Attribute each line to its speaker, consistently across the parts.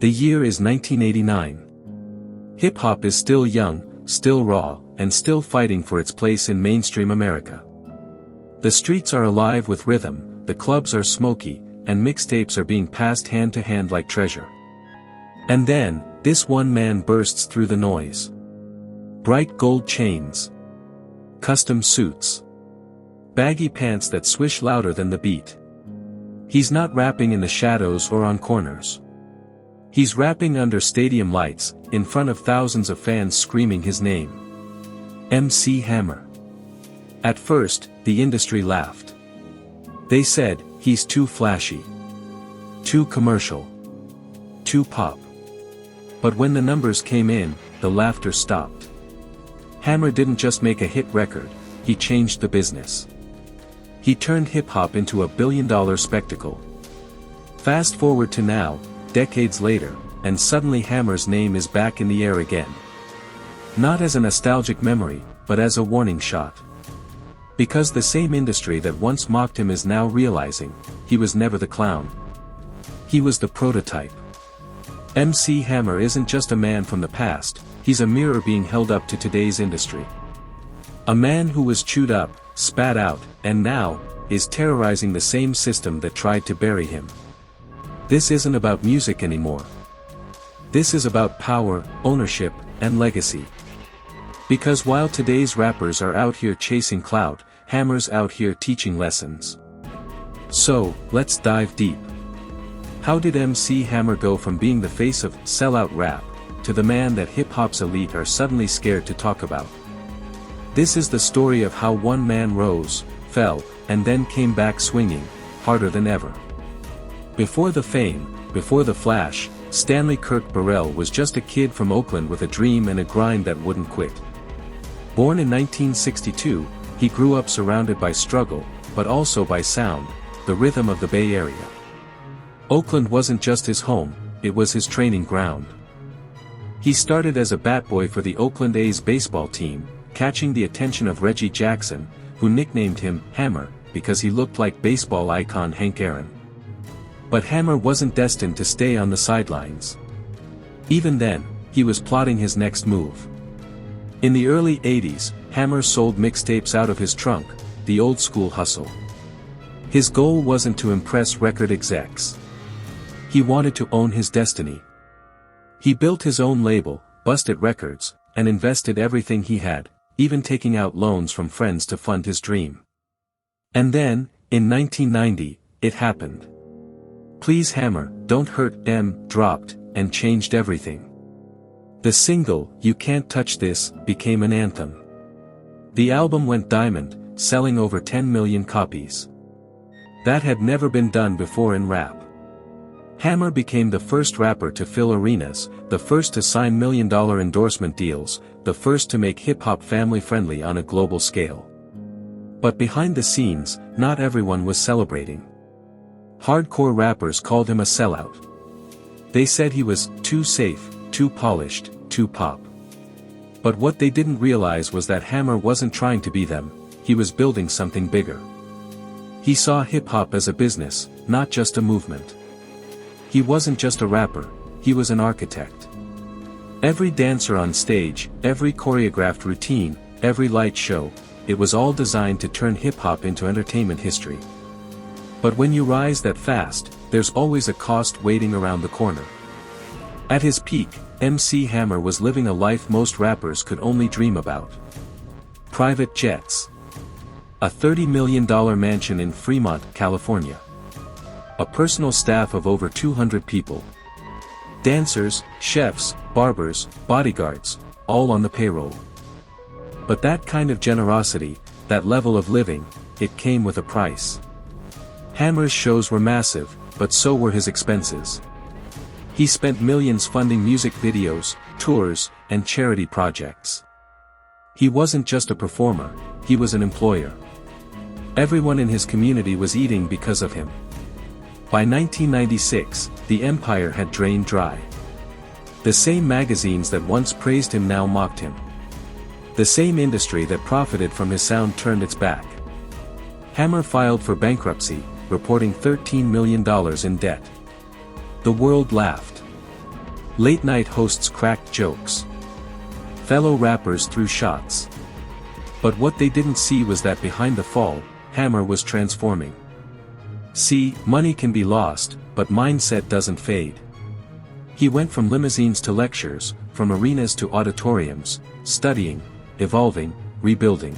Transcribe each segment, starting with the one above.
Speaker 1: The year is 1989. Hip-hop is still young, still raw, and still fighting for its place in mainstream America. The streets are alive with rhythm, the clubs are smoky, and mixtapes are being passed hand to hand like treasure. And then, this one man bursts through the noise. Bright gold chains. Custom suits. Baggy pants that swish louder than the beat. He's not rapping in the shadows or on corners. He's rapping under stadium lights, in front of thousands of fans screaming his name. MC Hammer. At first, the industry laughed. They said, he's too flashy. Too commercial. Too pop. But when the numbers came in, the laughter stopped. Hammer didn't just make a hit record, he changed the business. He turned hip-hop into a billion-dollar spectacle. Fast forward to now, decades later, and suddenly Hammer's name is back in the air again. Not as a nostalgic memory, but as a warning shot. Because the same industry that once mocked him is now realizing, he was never the clown. He was the prototype. MC Hammer isn't just a man from the past, he's a mirror being held up to today's industry. A man who was chewed up, spat out, and now, is terrorizing the same system that tried to bury him. This isn't about music anymore. This is about power, ownership, and legacy. Because while today's rappers are out here chasing clout, Hammer's out here teaching lessons. So, let's dive deep. How did MC Hammer go from being the face of sellout rap, to the man that hip-hop's elite are suddenly scared to talk about? This is the story of how one man rose, fell, and then came back swinging, harder than ever. Before the fame, before the flash, Stanley Kirk Burrell was just a kid from Oakland with a dream and a grind that wouldn't quit. Born in 1962, he grew up surrounded by struggle, but also by sound, the rhythm of the Bay Area. Oakland wasn't just his home, it was his training ground. He started as a bat boy for the Oakland A's baseball team, catching the attention of Reggie Jackson, who nicknamed him Hammer, because he looked like baseball icon Hank Aaron. But Hammer wasn't destined to stay on the sidelines. Even then, he was plotting his next move. In the early 80s, Hammer sold mixtapes out of his trunk, the old school hustle. His goal wasn't to impress record execs. He wanted to own his destiny. He built his own label, Busted Records, and invested everything he had, even taking out loans from friends to fund his dream. And then, in 1990, it happened. Please Hammer, Don't Hurt Em dropped, and changed everything. The single, You Can't Touch This, became an anthem. The album went diamond, selling over 10 million copies. That had never been done before in rap. Hammer became the first rapper to fill arenas, the first to sign million-dollar endorsement deals, the first to make hip-hop family-friendly on a global scale. But behind the scenes, not everyone was celebrating. Hardcore rappers called him a sellout. They said he was too safe, too polished, too pop. But what they didn't realize was that Hammer wasn't trying to be them, he was building something bigger. He saw hip-hop as a business, not just a movement. He wasn't just a rapper, he was an architect. Every dancer on stage, every choreographed routine, every light show, it was all designed to turn hip-hop into entertainment history. But when you rise that fast, there's always a cost waiting around the corner. At his peak, MC Hammer was living a life most rappers could only dream about. Private jets. A $30 million mansion in Fremont, California. A personal staff of over 200 people. Dancers, chefs, barbers, bodyguards, all on the payroll. But that kind of generosity, that level of living, it came with a price. Hammer's shows were massive, but so were his expenses. He spent millions funding music videos, tours, and charity projects. He wasn't just a performer, he was an employer. Everyone in his community was eating because of him. By 1996, the empire had drained dry. The same magazines that once praised him now mocked him. The same industry that profited from his sound turned its back. Hammer filed for bankruptcy, reporting $13 million in debt. The world laughed. Late-night hosts cracked jokes. Fellow rappers threw shots. But what they didn't see was that behind the fall, Hammer was transforming. See, money can be lost, but mindset doesn't fade. He went from limousines to lectures, from arenas to auditoriums, studying, evolving, rebuilding.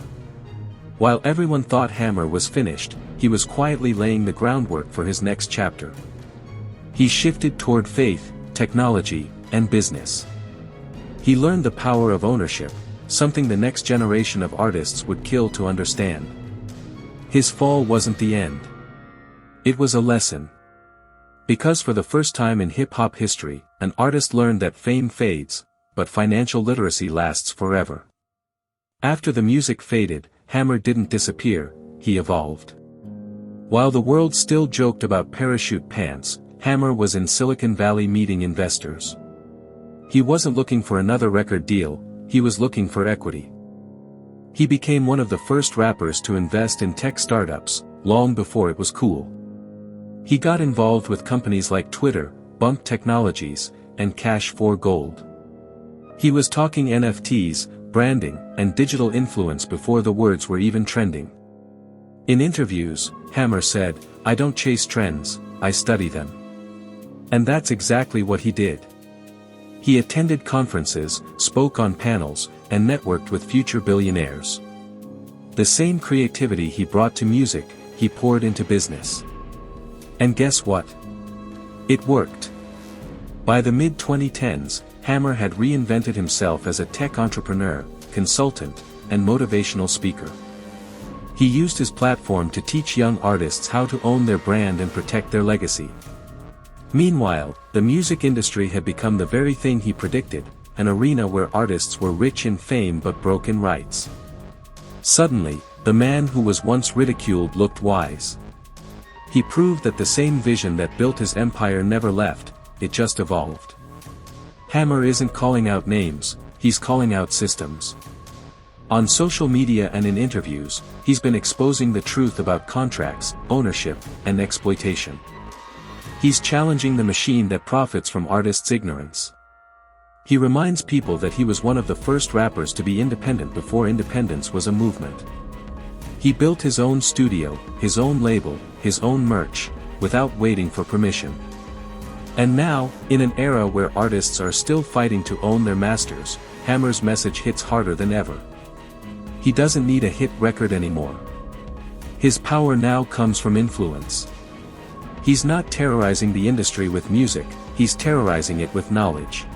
Speaker 1: While everyone thought Hammer was finished, he was quietly laying the groundwork for his next chapter. He shifted toward faith, technology, and business. He learned the power of ownership, something the next generation of artists would kill to understand. His fall wasn't the end. It was a lesson. Because for the first time in hip-hop history, an artist learned that fame fades, but financial literacy lasts forever. After the music faded, Hammer didn't disappear, he evolved. While the world still joked about parachute pants, Hammer was in Silicon Valley meeting investors. He wasn't looking for another record deal, he was looking for equity. He became one of the first rappers to invest in tech startups, long before it was cool. He got involved with companies like Twitter, Bump Technologies, and Cash4Gold. He was talking NFTs, branding, and digital influence before the words were even trending. In interviews, Hammer said, "I don't chase trends, I study them." And that's exactly what he did. He attended conferences, spoke on panels, and networked with future billionaires. The same creativity he brought to music, he poured into business. And guess what? It worked. By the mid-2010s, Hammer had reinvented himself as a tech entrepreneur, consultant, and motivational speaker. He used his platform to teach young artists how to own their brand and protect their legacy. Meanwhile, the music industry had become the very thing he predicted, an arena where artists were rich in fame but broke in rights. Suddenly, the man who was once ridiculed looked wise. He proved that the same vision that built his empire never left, it just evolved. Hammer isn't calling out names, he's calling out systems. On social media and in interviews, he's been exposing the truth about contracts, ownership, and exploitation. He's challenging the machine that profits from artists' ignorance. He reminds people that he was one of the first rappers to be independent before independence was a movement. He built his own studio, his own label, his own merch, without waiting for permission. And now, in an era where artists are still fighting to own their masters, Hammer's message hits harder than ever. He doesn't need a hit record anymore. His power now comes from influence. He's not terrorizing the industry with music, he's terrorizing it with knowledge.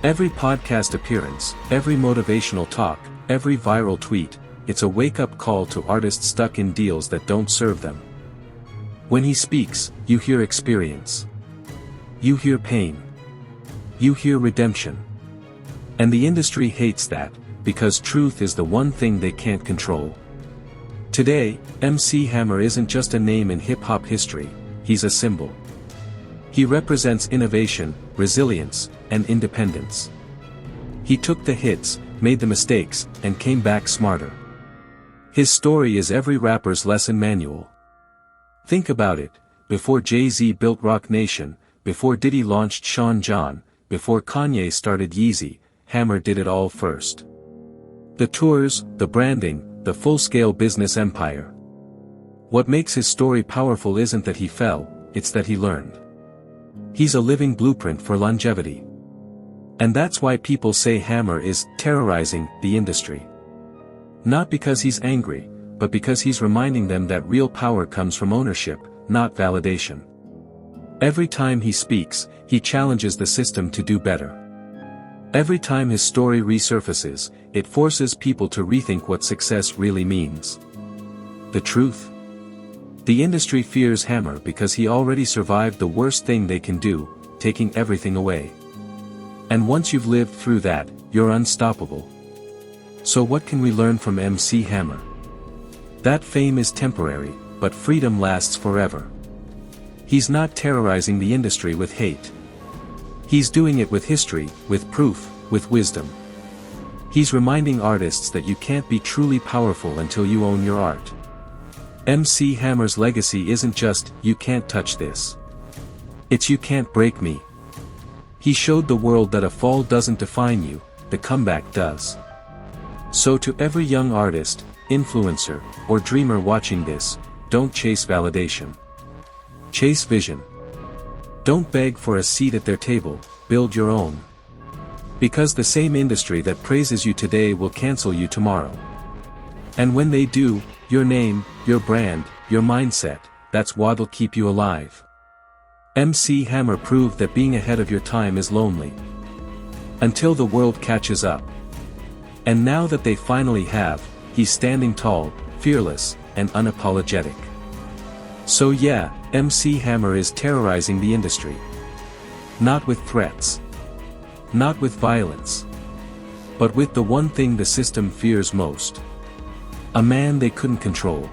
Speaker 1: Every podcast appearance, every motivational talk, every viral tweet, it's a wake-up call to artists stuck in deals that don't serve them. When he speaks, you hear experience. You hear pain. You hear redemption. And the industry hates that, because truth is the one thing they can't control. Today, MC Hammer isn't just a name in hip-hop history, he's a symbol. He represents innovation, resilience, and independence. He took the hits, made the mistakes, and came back smarter. His story is every rapper's lesson manual. Think about it, before Jay-Z built Roc Nation, before Diddy launched Sean John, before Kanye started Yeezy, Hammer did it all first. The tours, the branding, the full-scale business empire. What makes his story powerful isn't that he fell, it's that he learned. He's a living blueprint for longevity. And that's why people say Hammer is terrorizing the industry. Not because he's angry, but because he's reminding them that real power comes from ownership, not validation. Every time he speaks, he challenges the system to do better. Every time his story resurfaces, it forces people to rethink what success really means. The truth? The industry fears Hammer because he already survived the worst thing they can do, taking everything away. And once you've lived through that, you're unstoppable. So what can we learn from MC Hammer? That fame is temporary, but freedom lasts forever. He's not terrorizing the industry with hate. He's doing it with history, with proof, with wisdom. He's reminding artists that you can't be truly powerful until you own your art. MC Hammer's legacy isn't just, "You can't touch this." It's "You can't break me." He showed the world that a fall doesn't define you, the comeback does. So to every young artist, influencer, or dreamer watching this, don't chase validation. Chase vision. Don't beg for a seat at their table, build your own. Because the same industry that praises you today will cancel you tomorrow. And when they do, your name, your brand, your mindset, that's what'll keep you alive. MC Hammer proved that being ahead of your time is lonely. Until the world catches up. And now that they finally have, he's standing tall, fearless, and unapologetic. So yeah, MC Hammer is terrorizing the industry. Not with threats. Not with violence. But with the one thing the system fears most. A man they couldn't control.